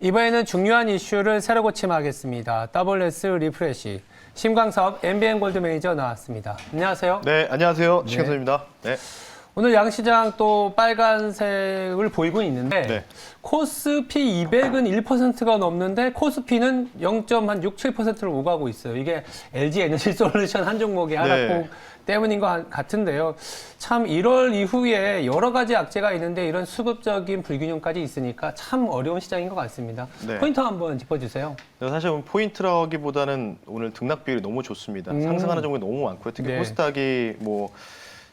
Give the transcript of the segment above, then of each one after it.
이번에는 중요한 이슈를 새로 고침하겠습니다. WS 리프레시 심광섭 MBN 골드 매니저 나왔습니다. 안녕하세요. 네, 안녕하세요. 신경선입니다. 네. 오늘 양시장 또 빨간색을 보이고 있는데 네. 코스피 200은 1%가 넘는데 코스피는 0.67%를 오가고 있어요. 이게 LG 에너지 솔루션 한 종목의 하락폭 때문인 것 같은데요. 참 1월 이후에 여러 가지 악재가 있는데 이런 수급적인 불균형까지 있으니까 참 어려운 시장인 것 같습니다. 네. 포인트 한번 짚어주세요. 사실 포인트라기보다는 오늘 등락 비율이 너무 좋습니다. 상승하는 종목이 너무 많고요. 특히 네. 코스닥이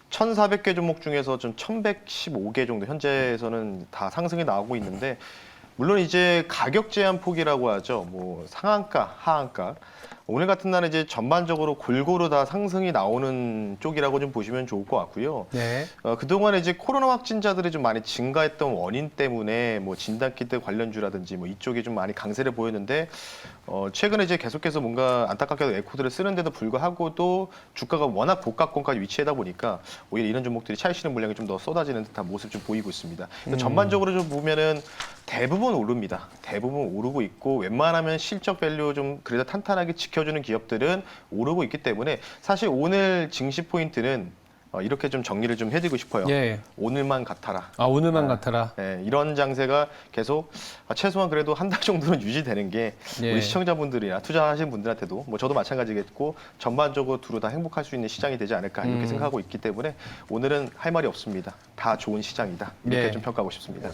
1,400개 종목 중에서 좀 1,115개 정도 현재에서는 다 상승이 나오고 있는데, 물론 이제 가격 제한 폭이라고 하죠. 상한가, 하한가. 오늘 같은 날은 이제 전반적으로 골고루 다 상승이 나오는 쪽이라고 좀 보시면 좋을 것 같고요. 네. 그동안에 이제 코로나 확진자들이 좀 많이 증가했던 원인 때문에 진단키트 관련주라든지 이쪽이 좀 많이 강세를 보였는데, 최근에 이제 계속해서 뭔가 안타깝게도 에코드를 쓰는데도 불구하고도 주가가 워낙 고가권까지 위치하다 보니까 오히려 이런 종목들이 차익 실현 물량이 좀 더 쏟아지는 듯한 모습 좀 보이고 있습니다. 그래서 전반적으로 좀 보면은 대부분 오릅니다. 대부분 오르고 있고, 웬만하면 실적 밸류 좀 그래도 탄탄하게 지켜주는 기업들은 오르고 있기 때문에 사실 오늘 증시 포인트는 이렇게 좀 정리를 좀 해드리고 싶어요. 예. 오늘만 같아라. 오늘만 같아라. 네, 이런 장세가 계속 최소한 그래도 한 달 정도는 유지되는 게 예. 우리 시청자분들이나 투자하시는 분들한테도 저도 마찬가지겠고 전반적으로 두루 다 행복할 수 있는 시장이 되지 않을까 이렇게 생각하고 있기 때문에 오늘은 할 말이 없습니다. 다 좋은 시장이다. 이렇게 예. 좀 평가하고 싶습니다.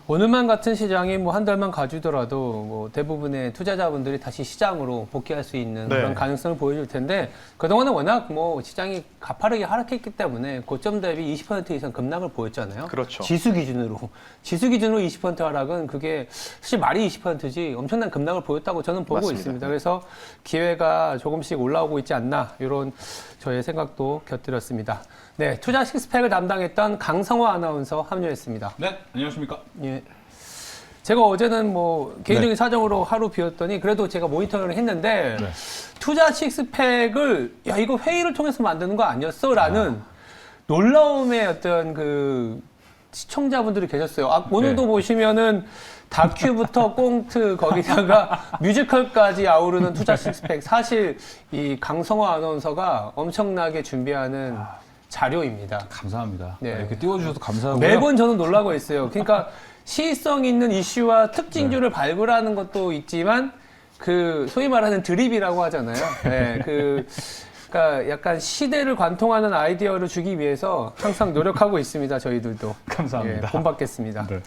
오늘만 같은 시장이 한 달만 가주더라도 대부분의 투자자분들이 다시 시장으로 복귀할 수 있는 네. 그런 가능성을 보여줄 텐데, 그동안은 워낙 시장이 가파르게 하락했기 때문에 고점 대비 20% 이상 급락을 보였잖아요. 그렇죠. 지수 기준으로 20% 하락은 그게 사실 말이 20%지 엄청난 급락을 보였다고 저는 보고 맞습니다. 있습니다. 그래서 기회가 조금씩 올라오고 있지 않나, 이런 저의 생각도 곁들였습니다. 네, 투자 식스팩을 담당했던 강성화 아나운서 합류했습니다. 네, 안녕하십니까. 예. 제가 어제는 개인적인 사정으로 하루 비웠더니 그래도 제가 모니터링을 했는데 투자 식스팩을 이거 회의를 통해서 만드는 거 아니었어? 라는 놀라움의 어떤 그 시청자분들이 계셨어요. 오늘도 보시면은 다큐부터 꽁트 거기다가 뮤지컬까지 아우르는 투자 식스팩. 사실 이 강성화 아나운서가 엄청나게 준비하는 자료입니다. 감사합니다. 네. 이렇게 띄워주셔서 감사하고요. 매번 저는 놀라고 있어요. 그러니까 시의성 있는 이슈와 특징주를 발굴하는 것도 있지만 그 소위 말하는 드립이라고 하잖아요. 네, 그러니까 약간 시대를 관통하는 아이디어를 주기 위해서 항상 노력하고 있습니다. 저희들도. 감사합니다. 예, 본받겠습니다. 네.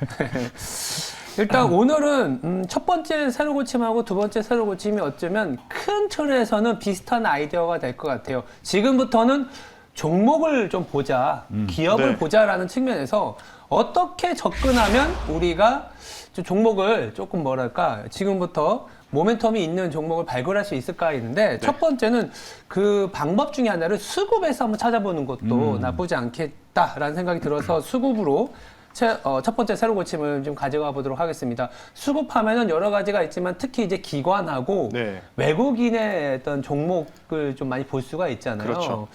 일단 오늘은 첫 번째 새로 고침하고 두 번째 새로 고침이 어쩌면 큰 틀에서는 비슷한 아이디어가 될 것 같아요. 지금부터는 종목을 좀 보자, 기업을 네. 보자라는 측면에서 어떻게 접근하면 우리가 좀 종목을 조금 지금부터 모멘텀이 있는 종목을 발굴할 수 있을까 했는데, 첫 번째는 그 방법 중에 하나를 수급에서 한번 찾아보는 것도 나쁘지 않겠다라는 생각이 들어서 수급으로 첫 번째 새로 고침을 좀 가져가 보도록 하겠습니다. 수급하면은 여러 가지가 있지만 특히 이제 기관하고 네. 외국인의 어떤 종목을 좀 많이 볼 수가 있잖아요. 그렇죠.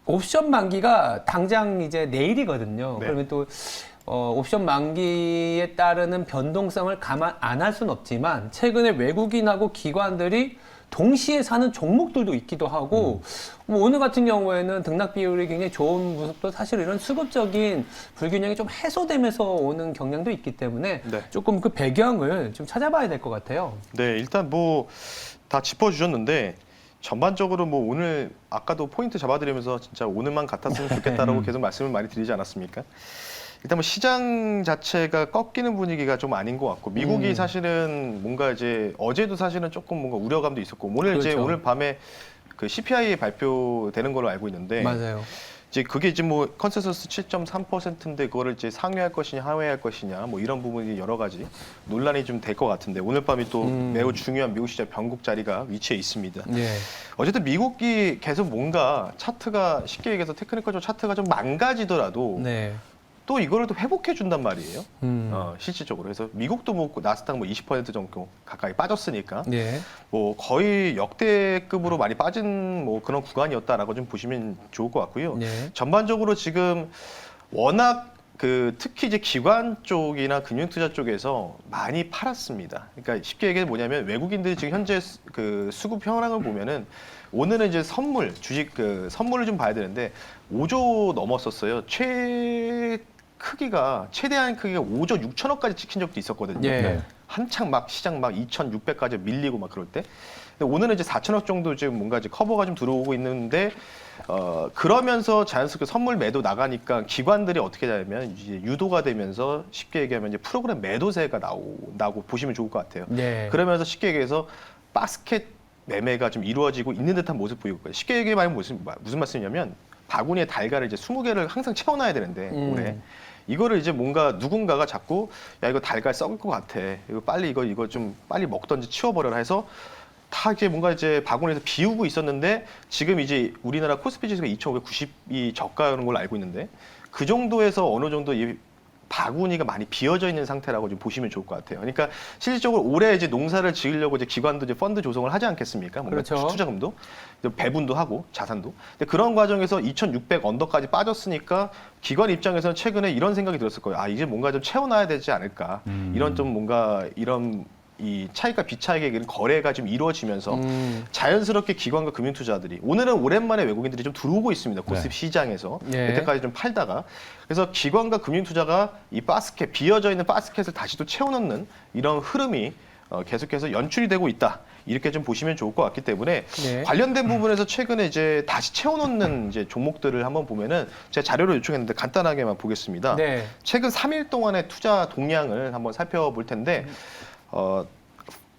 옵션 만기가 당장 이제 내일이거든요. 네. 그러면 또 옵션 만기에 따르는 변동성을 감안 안 할 수는 없지만, 최근에 외국인하고 기관들이 동시에 사는 종목들도 있기도 하고, 오늘 같은 경우에는 등락 비율이 굉장히 좋은 모습도 사실 이런 수급적인 불균형이 좀 해소되면서 오는 경향도 있기 때문에 네. 조금 그 배경을 좀 찾아봐야 될 것 같아요. 네, 일단 다 짚어주셨는데 전반적으로 오늘 아까도 포인트 잡아드리면서 진짜 오늘만 같았으면 좋겠다라고 계속 말씀을 많이 드리지 않았습니까? 일단 시장 자체가 꺾이는 분위기가 좀 아닌 것 같고, 미국이 사실은 뭔가 이제 어제도 사실은 조금 뭔가 우려감도 있었고, 그렇죠. 오늘 밤에 그 CPI 발표되는 걸로 알고 있는데, 맞아요. 이제 그게 이제 컨센서스 7.3%인데 그거를 이제 상회할 것이냐 하회할 것이냐 이런 부분이 여러 가지 논란이 좀 될 것 같은데, 오늘 밤이 또 매우 중요한 미국 시장 변곡 자리가 위치해 있습니다. 예. 어쨌든 미국이 계속 뭔가 차트가 쉽게 얘기해서 테크니컬적 차트가 좀 망가지더라도 네. 또 이거를 또 회복해 준단 말이에요. 실질적으로. 그래서 미국도 나스닥 20% 정도 가까이 빠졌으니까 예. 거의 역대급으로 많이 빠진 그런 구간이었다라고 좀 보시면 좋을 것 같고요. 네. 전반적으로 지금 워낙 특히 이제 기관 쪽이나 금융투자 쪽에서 많이 팔았습니다. 그러니까 쉽게 얘기해 뭐냐면 외국인들이 지금 현재 수급 현황을 보면은 오늘은 이제 주식 선물을 좀 봐야 되는데 5조 넘었었어요. 최대한 크기가 5조 6천억까지 찍힌 적도 있었거든요. 예. 한창 막 시장 막 2,600까지 밀리고 막 그럴 때. 근데 오늘은 이제 4천억 정도 지금 뭔가 이제 커버가 좀 들어오고 있는데 그러면서 자연스럽게 선물 매도 나가니까 기관들이 어떻게 되냐면 이제 유도가 되면서 쉽게 얘기하면 이제 프로그램 매도세가 나오고 보시면 좋을 것 같아요. 네. 그러면서 쉽게 얘기해서 바스켓 매매가 좀 이루어지고 있는 듯한 모습 보이고 있고요. 쉽게 얘기하면 무슨 말씀이냐면 바구니에 달걀을 이제 20개를 항상 채워놔야 되는데 올해 이거를 이제 뭔가 누군가가 자꾸 야 이거 달걀 썩을 것 같아. 이거 빨리 이거 좀 빨리 먹던지 치워버려라 해서 다 이제 뭔가 이제 바구니에서 비우고 있었는데 지금 이제 우리나라 코스피 지수가 2,590이 저가라는 걸로 알고 있는데 그 정도에서 어느 정도 이 바구니가 많이 비어져 있는 상태라고 좀 보시면 좋을 것 같아요. 그러니까 실질적으로 올해 이제 농사를 지으려고 이제 기관도 이제 펀드 조성을 하지 않겠습니까? 뭔가 그렇죠. 투자금도 배분도 하고 자산도. 근데 그런 과정에서 2,600 언더까지 빠졌으니까 기관 입장에서는 최근에 이런 생각이 들었을 거예요. 아 이제 뭔가 좀 채워놔야 되지 않을까? 이런 좀 뭔가 이런 이 차익과 비차익의 거래가 좀 이루어지면서 자연스럽게 기관과 금융투자들이 오늘은 오랜만에 외국인들이 좀 들어오고 있습니다. 코스피 시장에서 네. 여태까지 좀 팔다가 그래서 기관과 금융투자가 이 바스켓 비어져 있는 바스켓을 다시 또 채워넣는 이런 흐름이 계속해서 연출이 되고 있다. 이렇게 좀 보시면 좋을 것 같기 때문에 네. 관련된 부분에서 최근에 이제 다시 채워놓는 이제 종목들을 한번 보면은 제가 자료를 요청했는데 간단하게만 보겠습니다. 네. 최근 3일 동안의 투자 동향을 한번 살펴볼 텐데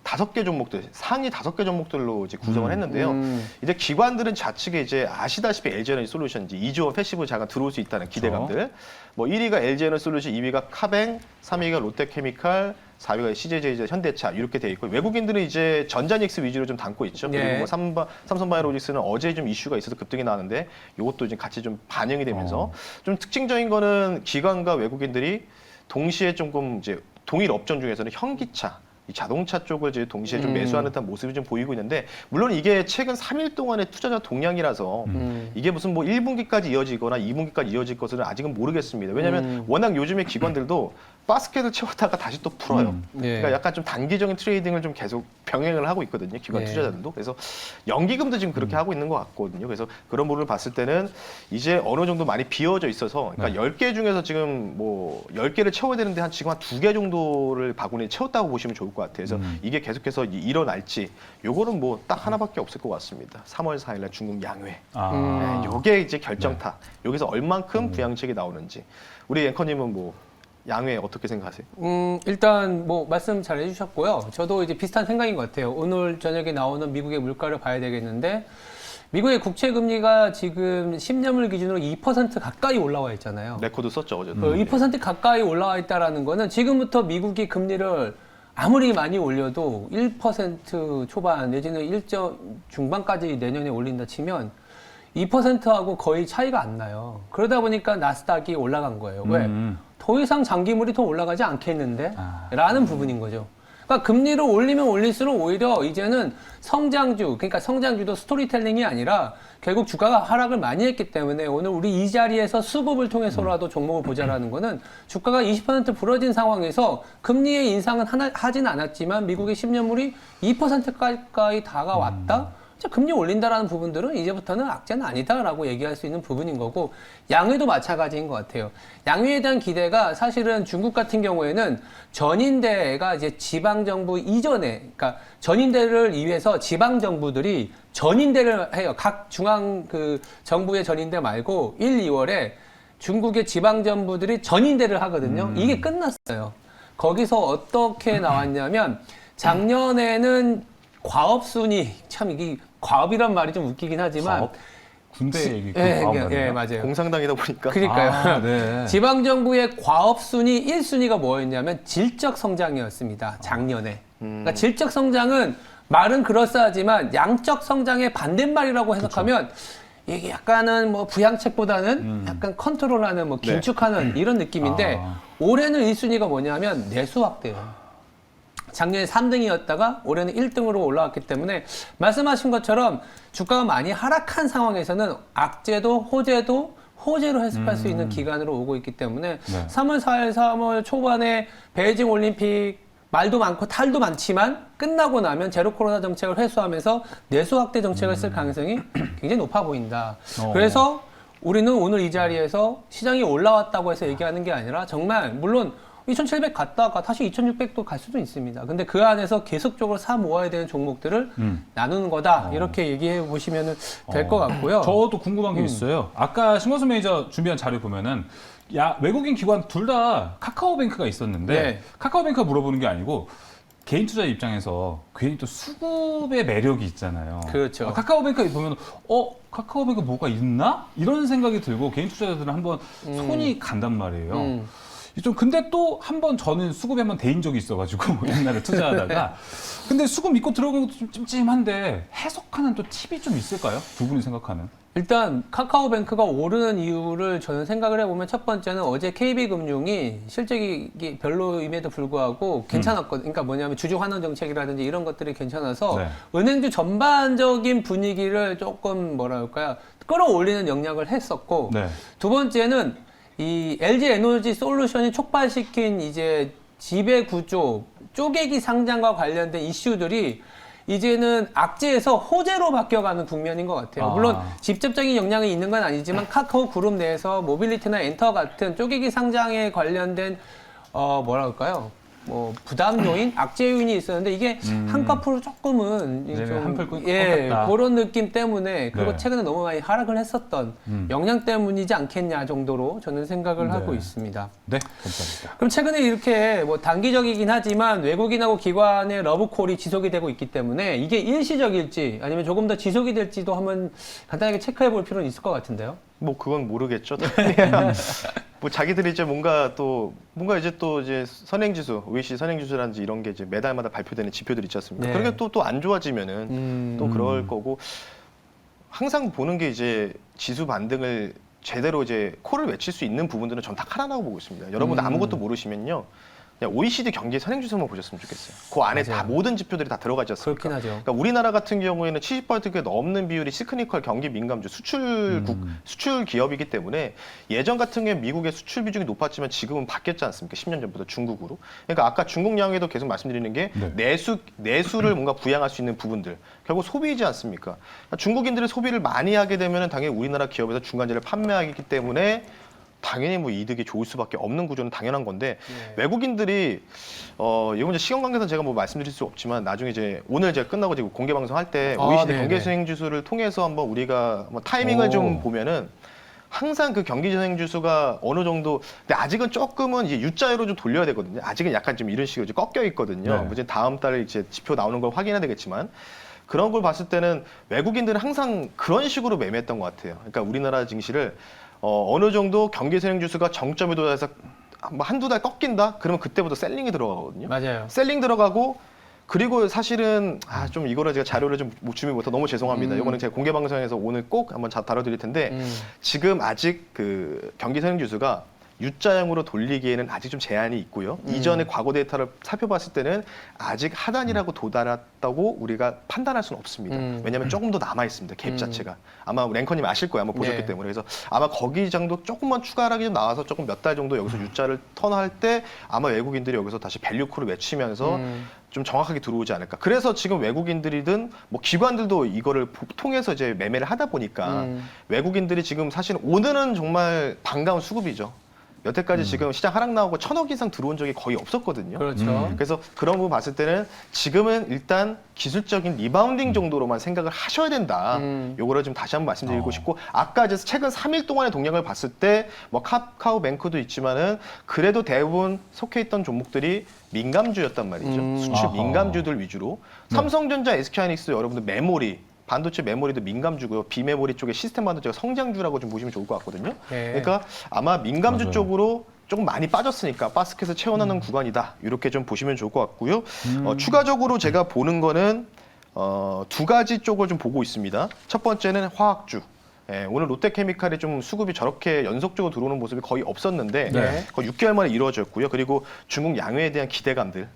5개 종목들, 상위 5개 종목들로 이제 구성을 했는데요. 이제 기관들은 좌측에 이제 아시다시피 LG에너지 솔루션, 이제 2조 원 패시브 자가 들어올 수 있다는 기대감들. 뭐 1위가 LG에너지 솔루션, 2위가 카뱅, 3위가 롯데케미칼, 4위가 CJ제이자, 현대차 이렇게 돼 있고 외국인들은 이제 전자닉스 위주로 좀 담고 있죠. 네. 그리고 뭐 삼성바이오로직스는 어제 좀 이슈가 있어서 급등이 나왔는데 이것도 이제 같이 좀 반영이 되면서 좀 특징적인 거는 기관과 외국인들이 동시에 조금 이제 동일 업종 중에서는 현기차, 이 자동차 쪽을 이제 동시에 좀 매수하는 듯한 모습이 좀 보이고 있는데 물론 이게 최근 3일 동안의 투자자 동향이라서 이게 무슨 뭐 1분기까지 이어지거나 2분기까지 이어질 것은 아직은 모르겠습니다. 왜냐하면 워낙 요즘에 기관들도 바스켓을 채웠다가 다시 또 풀어요. 네. 그러니까 약간 좀 단기적인 트레이딩을 좀 계속 병행을 하고 있거든요. 기관 네. 투자자들도. 그래서 연기금도 지금 그렇게 하고 있는 것 같거든요. 그래서 그런 부분을 봤을 때는 이제 어느 정도 많이 비어져 있어서 그러니까 10개 중에서 지금 뭐 10개를 채워야 되는데 지금 한 2개 정도를 바구니에 채웠다고 보시면 좋을 것 같아요. 그래서 이게 계속해서 일어날지 요거는 뭐 딱 하나밖에 없을 것 같습니다. 3월 4일 날 중국 양회. 네, 요게 이제 결정타. 여기서 얼만큼 부양책이 나오는지. 우리 앵커님은 뭐 양회 어떻게 생각하세요? 일단 뭐 말씀 잘 해주셨고요. 저도 이제 비슷한 생각인 것 같아요. 오늘 저녁에 나오는 미국의 물가를 봐야 되겠는데 미국의 국채 금리가 지금 10년물 기준으로 2% 가까이 올라와 있잖아요. 레코드 썼죠 어제도. 2% 가까이 올라와 있다라는 거는 지금부터 미국이 금리를 아무리 많이 올려도 1% 초반 내지는 1점 중반까지 내년에 올린다 치면 2%하고 거의 차이가 안 나요. 그러다 보니까 나스닥이 올라간 거예요. 왜? 더 이상 장기물이 더 올라가지 않겠는데? 라는 부분인 거죠. 그러니까 금리를 올리면 올릴수록 오히려 이제는 성장주, 그러니까 성장주도 스토리텔링이 아니라 결국 주가가 하락을 많이 했기 때문에 오늘 우리 이 자리에서 수급을 통해서라도 종목을 보자라는 거는 주가가 20% 부러진 상황에서 금리의 인상은 하진 않았지만 미국의 10년물이 2% 가까이 다가왔다? 금리 올린다라는 부분들은 이제부터는 악재는 아니다라고 얘기할 수 있는 부분인 거고 양회도 마찬가지인 것 같아요. 양회에 대한 기대가 사실은 중국 같은 경우에는 전인대가 이제 지방정부 이전에 그러니까 전인대를 위해서 지방정부들이 전인대를 해요. 각 중앙 정부의 전인대 말고 1, 2월에 중국의 지방정부들이 전인대를 하거든요. 이게 끝났어요. 거기서 어떻게 나왔냐면 작년에는 과업순위 참 이게 과업이란 말이 좀 웃기긴 하지만 과업? 군대 얘기 예, 맞아요. 공산당이다 보니까. 그러니까요. 네. 지방정부의 과업순위 1순위가 뭐였냐면 질적 성장이었습니다. 작년에. 그러니까 질적 성장은 말은 그럴싸하지만 양적 성장의 반대말이라고 해석하면 이게 약간은 뭐 부양책보다는 약간 컨트롤하는 뭐 긴축하는 이런 느낌인데 올해는 1순위가 뭐냐면 내수 확대예요. 작년에 3등이었다가 올해는 1등으로 올라왔기 때문에 말씀하신 것처럼 주가가 많이 하락한 상황에서는 악재도 호재도 호재로 해석할 수 있는 기간으로 오고 있기 때문에 네. 3월 4일, 3월 초반에 베이징 올림픽 말도 많고 탈도 많지만 끝나고 나면 제로 코로나 정책을 회수하면서 내수 확대 정책을 쓸 가능성이 굉장히 높아 보인다. 그래서 우리는 오늘 이 자리에서 시장이 올라왔다고 해서 얘기하는 게 아니라 정말 물론 2,700 갔다가 다시 2,600도 갈 수도 있습니다. 근데 그 안에서 계속적으로 사 모아야 되는 종목들을 나누는 거다. 이렇게 얘기해 보시면 될 것 같고요. 저도 궁금한 게 있어요. 아까 신건수 매니저 준비한 자료 보면은 외국인 기관 둘 다 카카오뱅크가 있었는데 네. 카카오뱅크가 물어보는 게 아니고 개인 투자 입장에서 괜히 또 수급의 매력이 있잖아요. 그렇죠. 카카오뱅크 보면 카카오뱅크 뭐가 있나? 이런 생각이 들고 개인 투자자들은 한번 손이 간단 말이에요. 좀 근데 또 한 번 저는 수급에 한번 대인 적이 있어가지고 옛날에 투자하다가 근데 수급 믿고 들어간 것도 좀 찜찜한데 해석하는 또 팁이 좀 있을까요? 두 분이 생각하는? 일단 카카오뱅크가 오르는 이유를 저는 생각을 해보면 첫 번째는 어제 KB금융이 실적이 별로임에도 불구하고 괜찮았거든요. 그러니까 뭐냐면 주주 환원 정책이라든지 이런 것들이 괜찮아서 네. 은행주 전반적인 분위기를 조금 뭐랄까요 끌어올리는 역량을 했었고 네. 두 번째는 이 LG 에너지 솔루션이 촉발시킨 이제 지배 구조, 쪼개기 상장과 관련된 이슈들이 이제는 악재에서 호재로 바뀌어가는 국면인 것 같아요. 물론 직접적인 영향이 있는 건 아니지만 카카오 그룹 내에서 모빌리티나 엔터 같은 쪼개기 상장에 관련된 뭐랄까요? 뭐 부담 요인, 악재 요인이 있었는데 이게 한꺼풀 조금은 좀 그런 느낌 때문에 그리고 네. 최근에 너무 많이 하락을 했었던 영향 때문이지 않겠냐 정도로 저는 생각을 하고 있습니다. 네, 감사합니다. 그럼 최근에 이렇게 뭐 단기적이긴 하지만 외국인하고 기관의 러브콜이 지속이 되고 있기 때문에 이게 일시적일지 아니면 조금 더 지속이 될지도 한번 간단하게 체크해 볼 필요는 있을 것 같은데요. 뭐 그건 모르겠죠. 뭐 자기들이 이제 뭔가 이제 선행지수, OECD 선행지수라든지 이런 게 이제 매달마다 발표되는 지표들 있지 않습니까? 네. 그러게 또 안 좋아지면은 또 그럴 거고 항상 보는 게 이제 지수 반등을 제대로 이제 코를 외칠 수 있는 부분들은 전 다 칼하나고 보고 있습니다. 여러분 아무것도 모르시면요. 그냥 OECD 경기 선행지수만 보셨으면 좋겠어요. 그 안에 맞아요. 다 모든 지표들이 다 들어가지 않습니까? 그렇긴 하죠. 그러니까 우리나라 같은 경우에는 70%가 넘는 비율이 시크니컬 경기 민감주 수출 기업이기 때문에 예전 같은 경우에 미국의 수출 비중이 높았지만 지금은 바뀌었지 않습니까? 10년 전보다 중국으로. 그러니까 아까 중국 양에도 계속 말씀드리는 게 내수를 뭔가 부양할 수 있는 부분들 결국 소비이지 않습니까? 그러니까 중국인들이 소비를 많이 하게 되면 당연히 우리나라 기업에서 중간재를 판매하기 때문에 당연히 뭐 이득이 좋을 수밖에 없는 구조는 당연한 건데 외국인들이 이건 이제 시간 관계상 제가 뭐 말씀드릴 수 없지만 나중에 이제 오늘 제가 끝나고 지금 공개 방송 할 때 OECD 경기 수행 지수를 통해서 한번 우리가 뭐 타이밍을 좀 보면은 항상 그 경기 수행 지수가 어느 정도 근데 아직은 조금은 이제 U자로 좀 돌려야 되거든요. 아직은 약간 좀 이런 식으로 이제 꺾여 있거든요. 뭐 이제 다음 달에 이제 지표 나오는 걸 확인해야 되겠지만 그런 걸 봤을 때는 외국인들은 항상 그런 식으로 매매했던 것 같아요. 그러니까 우리나라 증시를 어느 정도 경기 수행 지수가 정점에 도달해서 한두 달 꺾인다? 그러면 그때부터 셀링이 들어가거든요. 맞아요. 셀링 들어가고 그리고 사실은 좀 이거를 제가 자료를 좀 준비 못해 너무 죄송합니다. 이거는 제가 공개 방송에서 오늘 꼭 한번 다뤄드릴 텐데 지금 아직 그 경기 수행 지수가 U자형으로 돌리기에는 아직 좀 제한이 있고요. 이전에 과거 데이터를 살펴봤을 때는 아직 하단이라고 도달했다고 우리가 판단할 수는 없습니다. 왜냐하면 조금 더 남아 있습니다. 갭 자체가. 아마 랭커님 아실 거예요. 한번 보셨기 때문에. 그래서 아마 거기 정도 조금만 추가 하락이 좀 나와서 조금 몇 달 정도 여기서 U자를 턴할 때 아마 외국인들이 여기서 다시 밸류콜을 외치면서 좀 정확하게 들어오지 않을까. 그래서 지금 외국인들이든 뭐 기관들도 이거를 통해서 이제 매매를 하다 보니까 외국인들이 지금 사실 오늘은 정말 반가운 수급이죠. 여태까지 지금 시장 하락 나오고 1,000억 이상 들어온 적이 거의 없었거든요. 그렇죠. 그래서 그런 부분 봤을 때는 지금은 일단 기술적인 리바운딩 정도로만 생각을 하셔야 된다. 요거를 좀 다시 한번 말씀드리고 싶고 아까 이제 최근 3일 동안의 동향을 봤을 때 뭐 카카오뱅크도 있지만은 그래도 대부분 속해 있던 종목들이 민감주였단 말이죠. 수출 민감주들 위주로. 삼성전자, SK하이닉스 여러분들 메모리 반도체 메모리도 민감주고요. 비메모리 쪽에 시스템 반도체가 성장주라고 좀 보시면 좋을 것 같거든요. 그러니까 아마 민감주 쪽으로 조금 많이 빠졌으니까 바스켓을 채워넣는 구간이다. 이렇게 좀 보시면 좋을 것 같고요. 추가적으로 제가 보는 거는 두 가지 쪽을 좀 보고 있습니다. 첫 번째는 화학주. 오늘 롯데케미칼이 좀 수급이 저렇게 연속적으로 들어오는 모습이 거의 없었는데 네. 거의 6개월 만에 이루어졌고요. 그리고 중국 양회에 대한 기대감들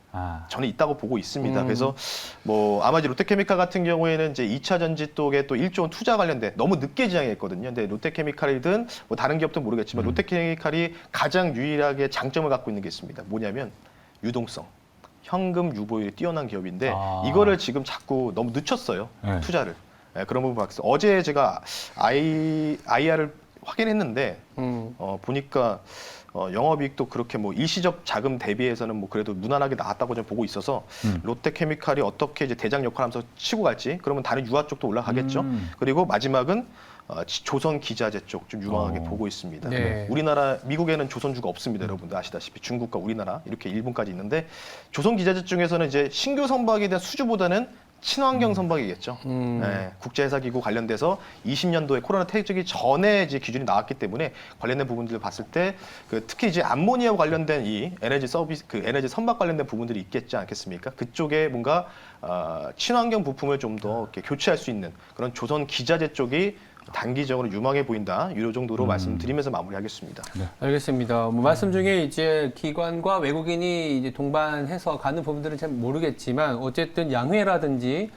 저는 있다고 보고 있습니다. 그래서 뭐 아마 이제 롯데케미칼 같은 경우에는 이제 2차 전지 쪽에 또 1조 원 투자 관련된 너무 늦게 지정했거든요. 근데 롯데케미칼이든 뭐 다른 기업도 모르겠지만 롯데케미칼이 가장 유일하게 장점을 갖고 있는 게 있습니다. 뭐냐면 유동성. 현금 유보율이 뛰어난 기업인데 이거를 지금 자꾸 너무 늦췄어요. 네. 투자를. 그런 부분 봤어요. 어제 제가 IR을 확인했는데 보니까 영업이익도 그렇게 뭐 일시적 자금 대비해서는 뭐 그래도 무난하게 나왔다고 좀 보고 있어서 롯데케미칼이 어떻게 이제 대장 역할하면서 치고 갈지 그러면 다른 유화 쪽도 올라가겠죠. 그리고 마지막은 조선 기자재 쪽 좀 유망하게 보고 있습니다. 네. 우리나라 미국에는 조선주가 없습니다, 여러분들 아시다시피 중국과 우리나라 이렇게 일본까지 있는데 조선 기자재 중에서는 이제 신규 선박에 대한 수주보다는 친환경 선박이겠죠. 국제회사기구 관련돼서 20년도에 코로나 퇴직이 전에 이제 기준이 나왔기 때문에 관련된 부분들을 봤을 때 특히 이제 암모니아 관련된 이 에너지 서비스, 에너지 선박 관련된 부분들이 있겠지 않겠습니까? 그쪽에 뭔가 친환경 부품을 좀 더 이렇게 교체할 수 있는 그런 조선 기자재 쪽이 단기적으로 유망해 보인다. 이 정도로 말씀드리면서 마무리하겠습니다. 네. 알겠습니다. 뭐 말씀 중에 이제 기관과 외국인이 이제 동반해서 가는 부분들은 잘 모르겠지만 어쨌든 양회라든지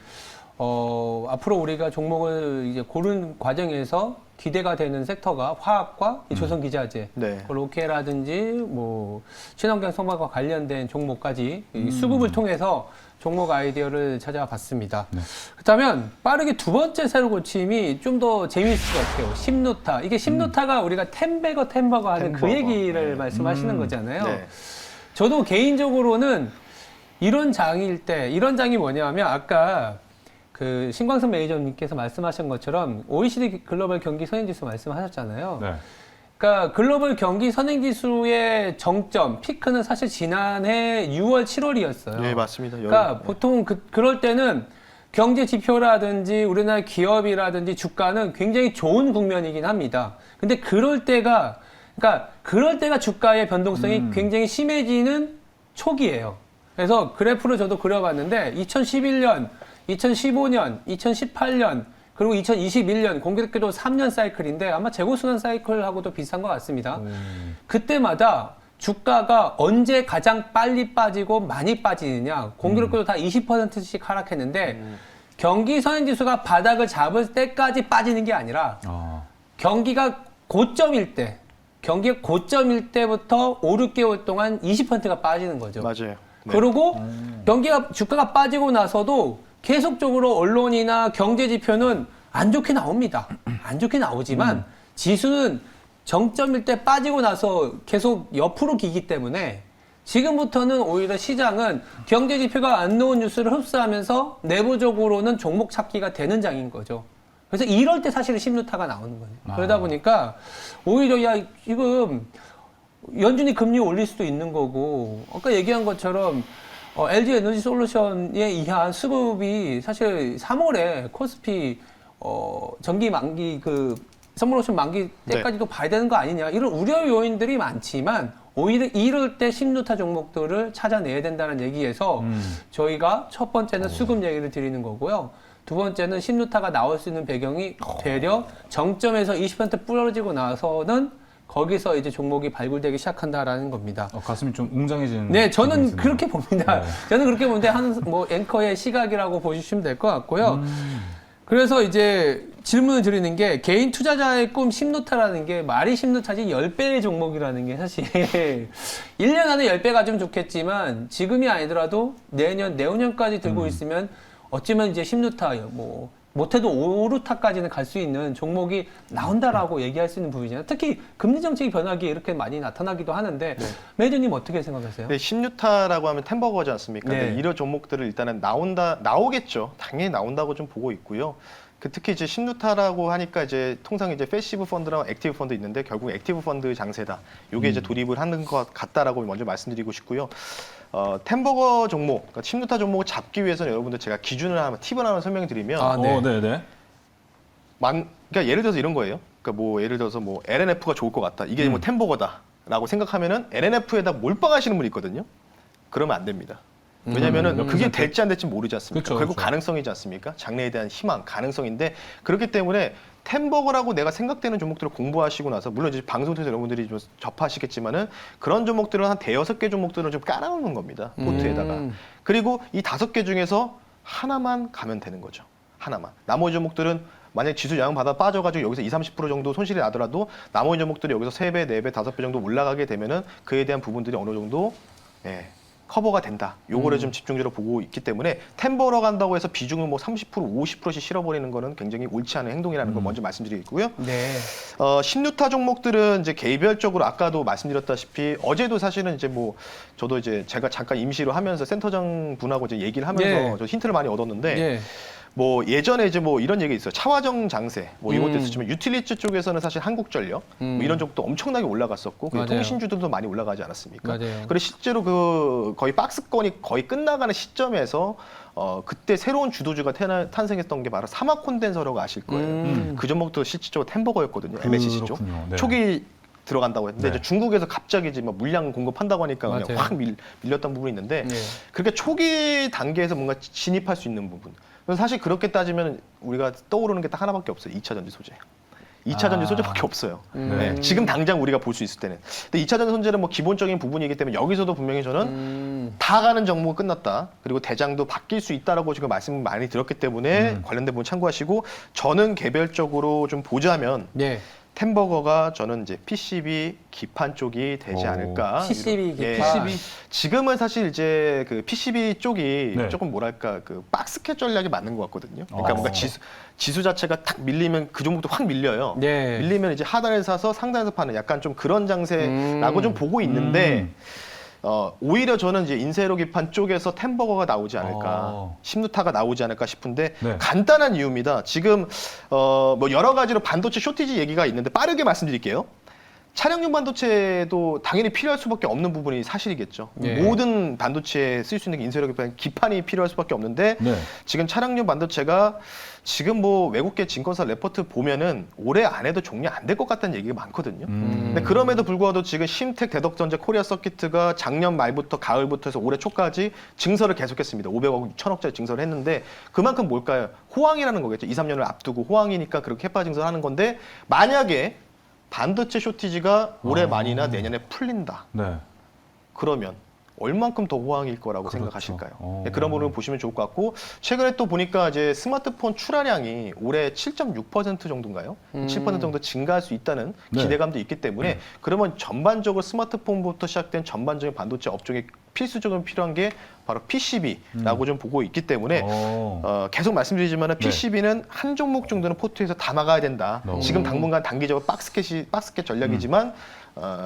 앞으로 우리가 종목을 이제 고른 과정에서 기대가 되는 섹터가 화학과 이 조선 기자재, 네. 로케라든지 뭐 친환경 선박과 관련된 종목까지 이 수급을 통해서 종목 아이디어를 찾아봤습니다. 네. 그렇다면 빠르게 두 번째 새로 고침이 좀 더 재미있을 것 같아요. 심노타. 이게 심노타가 우리가 템버거 하는 그 템버거. 얘기를 말씀하시는 거잖아요. 네. 저도 개인적으로는 이런 장이 뭐냐면 아까 그 신광선 매니저님께서 말씀하신 것처럼 OECD 글로벌 경기 선행지수 말씀하셨잖아요. 네. 그러니까 글로벌 경기 선행지수의 정점, 피크는 사실 지난해 6월, 7월이었어요. 네, 맞습니다. 그러니까 보통 그럴 때는 경제 지표라든지 우리나라 기업이라든지 주가는 굉장히 좋은 국면이긴 합니다. 근데 그럴 때가 주가의 변동성이 굉장히 심해지는 초기예요. 그래서 그래프를 저도 그려봤는데 2011년, 2015년, 2018년 그리고 2021년 공교롭게도 3년 사이클인데 아마 재고순환 사이클하고도 비슷한 것 같습니다. 그때마다 주가가 언제 가장 빨리 빠지고 많이 빠지느냐 공교롭게도 다 20%씩 하락했는데 경기 선행지수가 바닥을 잡을 때까지 빠지는 게 아니라 경기가 고점일 때부터 5, 6개월 동안 20%가 빠지는 거죠. 맞아요. 네. 그리고 주가가 빠지고 나서도 계속적으로 언론이나 경제 지표는 안 좋게 나옵니다. 안 좋게 나오지만 지수는 정점일 때 빠지고 나서 계속 옆으로 기기 때문에 지금부터는 오히려 시장은 경제 지표가 안 좋은 뉴스를 흡수하면서 내부적으로는 종목 찾기가 되는 장인 거죠. 그래서 이럴 때 사실은 심루타가 나오는 거예요. 그러다 보니까 오히려 지금 연준이 금리 올릴 수도 있는 거고 아까 얘기한 것처럼 LG 에너지 솔루션에 의한 수급이 사실 3월에 코스피 정기 만기 선물옵션 만기 때까지도 봐야 되는 거 아니냐 이런 우려 요인들이 많지만 오히려 이럴 때 심루타 종목들을 찾아내야 된다는 얘기에서 저희가 첫 번째는 수급 얘기를 드리는 거고요. 두 번째는 심루타가 나올 수 있는 배경이 되려 정점에서 20% 부러지고 나서는 거기서 이제 종목이 발굴되기 시작한다라는 겁니다. 가슴이 좀 웅장해지는. 네, 저는 부분이 그렇게 있습니다. 봅니다. 네. 저는 그렇게 보는데 앵커의 시각이라고 보시면 될 것 같고요. 그래서 이제 질문을 드리는 게 개인 투자자의 꿈 심노타라는 게 말이 심노타지 10배의 종목이라는 게 사실 1년 안에 10배 가지면 좋겠지만 지금이 아니더라도 내년, 내후년까지 들고 있으면 어쩌면 이제 심노타 못해도 5루타까지는 갈 수 있는 종목이 나온다라고 얘기할 수 있는 부분이잖아요. 특히 금리 정책이 변하기에 이렇게 많이 나타나기도 하는데 매니저님 어떻게 생각하세요? 네, 16타라고 하면 템버거지 않습니까? 네. 근데 이런 종목들을 일단은 나오겠죠. 당연히 나온다고 좀 보고 있고요. 특히 이제 16타라고 하니까 이제 통상 이제 패시브 펀드랑 액티브 펀드 있는데 결국 액티브 펀드 장세다. 요게 이제 돌입을 하는 것 같다라고 먼저 말씀드리고 싶고요. 템버거 종목, 그러니까 16타 종목을 잡기 위해서는 여러분들 제가 팁을 하나 설명드리면 네네. 그러니까 예를 들어서 이런 거예요. 그러니까 예를 들어서 LNF가 좋을 것 같다. 이게 템버거다라고 생각하면은 LNF에다 몰빵하시는 분이 있거든요. 그러면 안 됩니다. 왜냐면은 몇 그게 퍼센트? 될지 안 될지 모르지 않습니까? 그쵸, 결국 그쵸. 가능성이지 않습니까? 장래에 대한 희망, 가능성인데 그렇기 때문에 템버거라고 내가 생각되는 종목들을 공부하시고 나서 물론 이제 방송 통해서 여러분들이 좀 접하시겠지만은 그런 종목들은 한 대여섯 개 종목들을 좀 깔아놓는 겁니다. 포트에다가. 그리고 이 5개 중에서 하나만 가면 되는 거죠. 하나만. 나머지 종목들은 만약 지수 영향 받아 빠져가지고 여기서 20, 30% 정도 손실이 나더라도 나머지 종목들이 여기서 3배, 4배, 5배 정도 올라가게 되면은 그에 대한 부분들이 어느 정도 커버가 된다. 요거를 좀 집중적으로 보고 있기 때문에 템버러 간다고 해서 비중을 뭐 30%, 50%씩 실어버리는 거는 굉장히 옳지 않은 행동이라는 걸 먼저 말씀드리겠고요. 네. 신유타 종목들은 이제 개별적으로 아까도 말씀드렸다시피 어제도 사실은 이제 뭐 저도 이제 제가 잠깐 임시로 하면서 센터장 분하고 이제 얘기를 하면서 네. 저 힌트를 많이 얻었는데 예. 뭐 예전에 이제 뭐 이런 얘기 있어요. 차화정 장세 뭐 이런 것도 있었지만 유틸리티 쪽에서는 사실 한국전력 뭐 이런 쪽도 엄청나게 올라갔었고 맞아요. 통신주들도 많이 올라가지 않았습니까? 맞아요. 그리고 실제로 그 거의 박스권이 거의 끝나가는 시점에서 그때 새로운 주도주가 탄생했던 게 바로 사막 콘덴서라고 아실 거예요. 그 종목도 실질적으로 템버거였거든요. MSC 쪽. 그렇군요. 네. 초기 들어간다고 했는데 네. 이제 중국에서 갑자기 이제 막 물량 공급한다고 하니까 그냥 맞아요. 확 밀렸던 부분이 있는데 네. 그렇게 초기 단계에서 뭔가 진입할 수 있는 부분. 그래서 사실 그렇게 따지면 우리가 떠오르는 게 딱 하나밖에 없어요. 2차 전지 소재. 2차 전지 소재밖에 없어요. 네, 지금 당장 우리가 볼 수 있을 때는. 근데 2차 전지 소재는 뭐 기본적인 부분이기 때문에 여기서도 분명히 저는 다 가는 종목은 끝났다. 그리고 대장도 바뀔 수 있다라고 지금 말씀 많이 드렸기 때문에 관련된 부분 참고하시고 저는 개별적으로 좀 보자면 네. 템버거가 저는 이제 PCB 기판 쪽이 되지 오. 않을까. PCB 예. 기판. PCB? 지금은 사실 이제 그 PCB 쪽이 네. 조금 뭐랄까 그 박스켓 전략이 맞는 것 같거든요. 그러니까 뭔가 어. 지수 자체가 탁 밀리면 그 종목도 확 밀려요. 네. 밀리면 이제 하단에 사서 상단에서 파는 약간 좀 그런 장세라고 좀 보고 있는데 오히려 저는 이제 인세로 기판 쪽에서 템버거가 나오지 않을까, 심누타가 나오지 않을까 싶은데 네. 간단한 이유입니다. 지금 뭐 여러 가지로 반도체 쇼티지 얘기가 있는데 빠르게 말씀드릴게요. 차량용 반도체도 당연히 필요할 수밖에 없는 부분이 사실이겠죠. 네. 모든 반도체에 쓸 수 있는 게 인쇄력 기판이 필요할 수밖에 없는데 네. 지금 차량용 반도체가 지금 뭐 외국계 증권사 레포트 보면은 올해 안에도 종료 안 될 것 같다는 얘기가 많거든요. 근데 그럼에도 불구하고 지금 심텍, 대덕전자, 코리아 서키트가 작년 말부터 가을부터 해서 올해 초까지 증설을 계속했습니다. 500억, 1000억짜리 증설을 했는데 그만큼 뭘까요? 호황이라는 거겠죠. 2, 3년을 앞두고 호황이니까 그렇게 해파 증설하는 건데 만약에 반도체 쇼티지가 올해 말이나 내년에 풀린다. 네. 그러면 얼만큼 더 호황일 거라고 그렇죠. 생각하실까요? 네, 그런 부분을 보시면 좋을 것 같고 최근에 또 보니까 이제 스마트폰 출하량이 올해 7.6% 정도인가요? 7% 정도 증가할 수 있다는 네. 기대감도 있기 때문에 그러면 전반적으로 스마트폰부터 시작된 전반적인 반도체 업종에 필수적으로 필요한 게 바로 PCB라고 좀 보고 있기 때문에 계속 말씀드리지만 PCB는 한 종목 정도는 포트에서 담아가야 된다. 지금 당분간 단기적으로 박스켓 전략이지만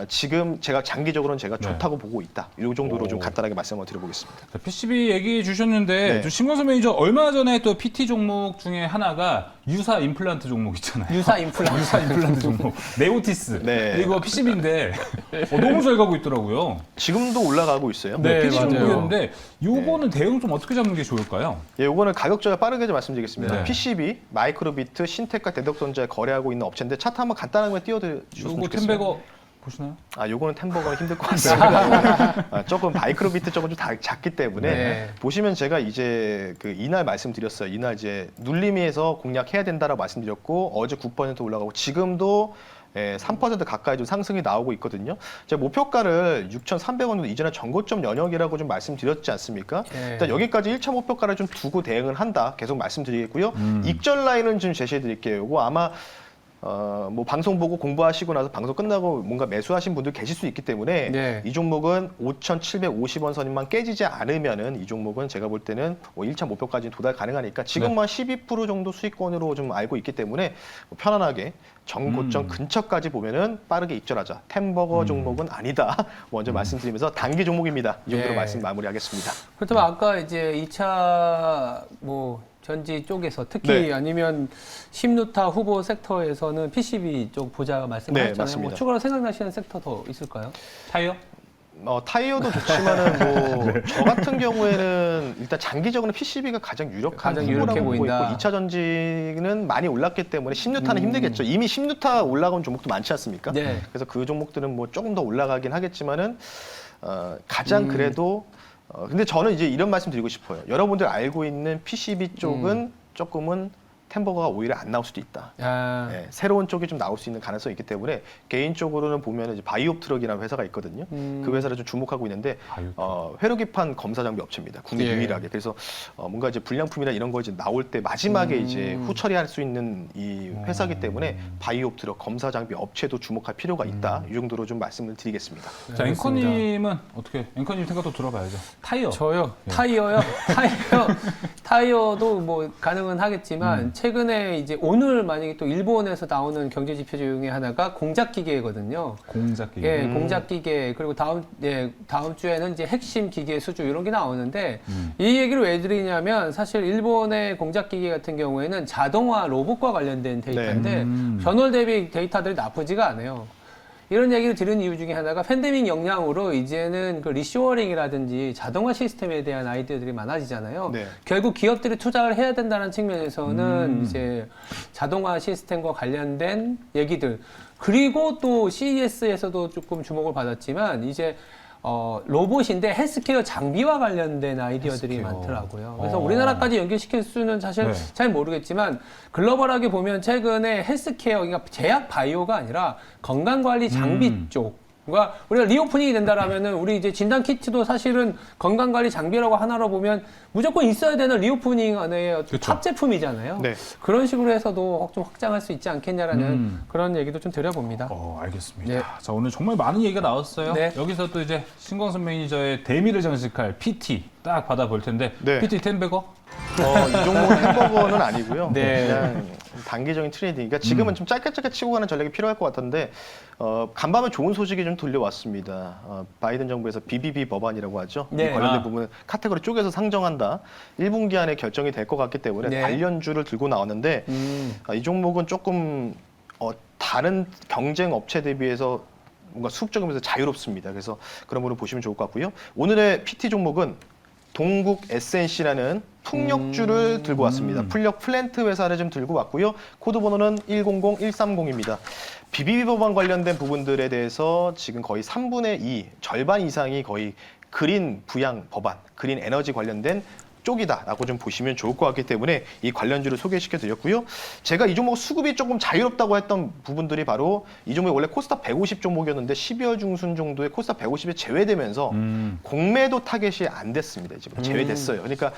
지금 제가 장기적으로는 제가 좋다고 보고 있다. 이 정도로 좀 간단하게 말씀을 드려보겠습니다. 자, PCB 얘기해 주셨는데 네. 좀 신광섭 매니저 얼마 전에 또 PT 종목 중에 하나가 유사 임플란트 종목 있잖아요. 유사 임플란트. 유사 임플란트 종목. 네오티스. 네. 이거 PCB인데 너무 잘 가고 있더라고요. 지금도 올라가고 있어요. 네, PT 맞아요. 종목이었는데 요거는 대응 좀 어떻게 잡는 게 좋을까요? 예, 요거는 가격적으로 빠르게 좀 말씀드리겠습니다. 네. PCB, 마이크로비트, 신텍과 대덕전자에 거래하고 있는 업체인데 차트 한번 간단하게 띄워주셨으면 요거 좋겠어요. 템베거 보시나요? 요거는 템버거는 힘들 것 같습니다. 조금 마이크로비트 쪽은 좀 작기 때문에 네. 보시면 제가 이제 그 이날 말씀드렸어요. 이날 이제 눌림에서 공략해야 된다라고 말씀드렸고 어제 9% 올라가고 지금도 3% 가까이 좀 상승이 나오고 있거든요. 제가 목표가를 6,300원 정도 이전에 전고점 연역이라고 좀 말씀드렸지 않습니까? 네. 일단 여기까지 1차 목표가를 좀 두고 대응을 한다. 계속 말씀드리겠고요. 익절 라인은 좀 제시해 드릴게요. 이거 아마 뭐 방송 보고 공부하시고 나서 방송 끝나고 뭔가 매수하신 분들 계실 수 있기 때문에 네. 이 종목은 5,750원 선만 깨지지 않으면은 이 종목은 제가 볼 때는 1차 목표까지 도달 가능하니까 지금만 12% 정도 수익권으로 좀 알고 있기 때문에 편안하게 전고점 근처까지 보면은 빠르게 입절하자. 템버거 종목은 아니다. 먼저 말씀드리면서 단기 종목입니다. 이 정도로 네. 말씀 마무리하겠습니다. 그렇다면 아까 이제 2차 뭐 전지 쪽에서 특히 네. 아니면 심누타 후보 섹터에서는 PCB 쪽 보자 말씀하셨잖아요. 맞습니다. 뭐 추가로 생각나시는 섹터 더 있을까요? 타이어? 타이어도 좋지만은 뭐 저 같은 경우에는 일단 장기적으로 PCB가 가장 유력한 가장 후보라고 유력해 보고 보인다. 있고 2차 전지는 많이 올랐기 때문에 10뉴타는 힘들겠죠. 이미 10뉴타 올라간 종목도 많지 않습니까? 네. 그래서 그 종목들은 뭐 조금 더 올라가긴 하겠지만은 가장 그래도 근데 저는 이제 이런 말씀 드리고 싶어요. 여러분들 알고 있는 PCB 쪽은 조금은 템버거가 오히려 안 나올 수도 있다. 아, 네, 새로운 쪽이 좀 나올 수 있는 가능성이 있기 때문에 개인적으로는 보면 이제 바이옵트럭이라는 회사가 있거든요. 그 회사를 좀 주목하고 있는데 회로기판 검사 장비 업체입니다. 국내 예. 유일하게. 그래서 뭔가 이제 불량품이나 이런 거 이제 나올 때 마지막에 이제 후처리할 수 있는 이 회사기 때문에 바이옵트럭 검사 장비 업체도 주목할 필요가 있다. 이 정도로 좀 말씀을 드리겠습니다. 자, 앵커님은 어떻게? 앵커님 생각도 들어봐야죠. 타이어. 저요? 예. 타이어요? 타이어도 뭐 가능은 하겠지만 최근에 이제 오늘 만약에 또 일본에서 나오는 경제 지표 중에 하나가 공작 기계거든요. 공작 기계. 예, 공작 기계 그리고 다음 주에는 이제 핵심 기계 수주 이런 게 나오는데 이 얘기를 왜 드리냐면 사실 일본의 공작 기계 같은 경우에는 자동화 로봇과 관련된 데이터인데 전월 대비 데이터들이 나쁘지가 않아요. 이런 얘기를 들은 이유 중에 하나가 팬데믹 영향으로 이제는 그 리쇼어링이라든지 자동화 시스템에 대한 아이디어들이 많아지잖아요. 네. 결국 기업들이 투자를 해야 된다는 측면에서는 이제 자동화 시스템과 관련된 얘기들 그리고 또 CES에서도 조금 주목을 받았지만 이제 로봇인데 헬스케어 장비와 관련된 아이디어들이 헬스케어. 많더라고요. 그래서 우리나라까지 연결시킬 수는 사실 네. 잘 모르겠지만 글로벌하게 보면 최근에 헬스케어, 그러니까 제약 바이오가 아니라 건강관리 장비 쪽. 그러니까 우리가 리오프닝이 된다라면은 우리 이제 진단 키트도 사실은 건강관리 장비라고 하나로 보면 무조건 있어야 되는 리오프닝 안에 그쵸. 탑 제품이잖아요. 네. 그런 식으로 해서도 좀 확장할 수 있지 않겠냐라는 그런 얘기도 좀 드려봅니다. 알겠습니다. 네. 자, 오늘 정말 많은 얘기가 나왔어요. 네. 여기서 또 이제 신광선 매니저의 대미를 장식할 PT 딱 받아볼 텐데 네. PT 템베거? 이 종목은 햄버거는 아니고요. 네. 그냥 단기적인 트레이딩. 그러니까 지금은 좀 짧게 치고 가는 전략이 필요할 것 같은데 간밤에 좋은 소식이 좀 들려왔습니다. 바이든 정부에서 BBB 법안이라고 하죠. 네. 이 관련된 아. 부분은 카테고리 쪼개서 상정한다. 1분기 안에 결정이 될 것 같기 때문에 네. 관련주를 들고 나왔는데 이 종목은 조금 다른 경쟁 업체 대비해서 뭔가 수급적인 면에서 자유롭습니다. 그래서 그런 부분을 보시면 좋을 것 같고요. 오늘의 PT 종목은 동국 SNC라는 풍력주를 들고 왔습니다. 풍력 플랜트 회사를 좀 들고 왔고요. 코드 번호는 100130입니다. BBB 법안 관련된 부분들에 대해서 지금 거의 3분의 2, 절반 이상이 거의 그린 부양 법안, 그린 에너지 관련된 쪽이다라고 좀 보시면 좋을 것 같기 때문에 이 관련주를 소개시켜 드렸고요. 제가 이 종목 수급이 조금 자유롭다고 했던 부분들이 바로 이 종목이 원래 코스닥 150 종목이었는데 12월 중순 정도에 코스닥 150에 제외되면서 공매도 타겟이 안 됐습니다. 지금 제외됐어요. 그러니까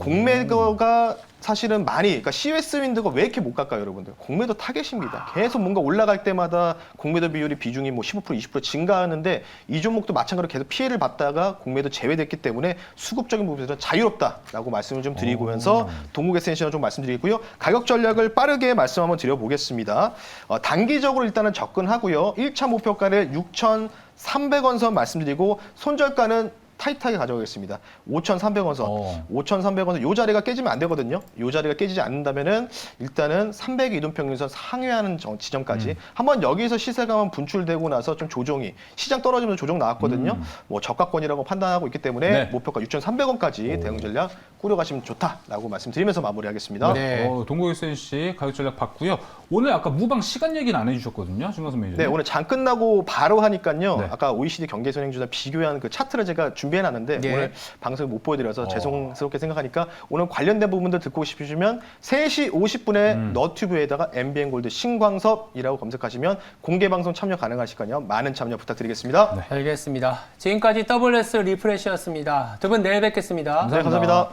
공매도가 사실은 많이, 그러니까 CUS 윈드가 왜 이렇게 못 갈까요, 여러분들? 공매도 타겟입니다. 계속 뭔가 올라갈 때마다 공매도 비율이 비중이 뭐 15%, 20% 증가하는데 이 종목도 마찬가지로 계속 피해를 봤다가 공매도 제외됐기 때문에 수급적인 부분에서 자유롭다라고 말씀을 좀 드리면서 동국 SNC나 좀 말씀드리고요. 가격 전략을 빠르게 말씀 한번 드려보겠습니다. 단기적으로 일단은 접근하고요. 1차 목표가를 6,300원 선 말씀드리고 손절가는 타이트하게 가져가겠습니다. 5,300원 선. 5,300원 선. 요 자리가 깨지면 안 되거든요. 요 자리가 깨지지 않는다면은 일단은 300 이동평균선 상회하는 지점까지 한번 여기서 시세가 분출되고 나서 좀 조정이 시장 떨어지면서 조정 나왔거든요. 뭐 저가권이라고 판단하고 있기 때문에 네. 목표가 6,300원까지 대응 전략 꾸려가시면 좋다라고 말씀드리면서 마무리하겠습니다. 네. 동국 SNC 가격 전략 봤고요. 오늘 아까 무방 시간 얘기는 안 해주셨거든요, 신광선 매니저. 네, 오늘 장 끝나고 바로 하니까요. 네. 아까 OECD 경제선행주나 비교한 그 차트를 제가 준비해놨는데 네. 오늘 방송에 못 보여드려서 죄송스럽게 생각하니까 오늘 관련된 부분들 듣고 싶으시면 3시 50분에 너튜브에다가 MBN골드 신광섭이라고 검색하시면 공개방송 참여 가능하시거든요. 많은 참여 부탁드리겠습니다. 네. 알겠습니다. 지금까지 WS 리프레시였습니다. 두 분 내일 뵙겠습니다. 네, 감사합니다.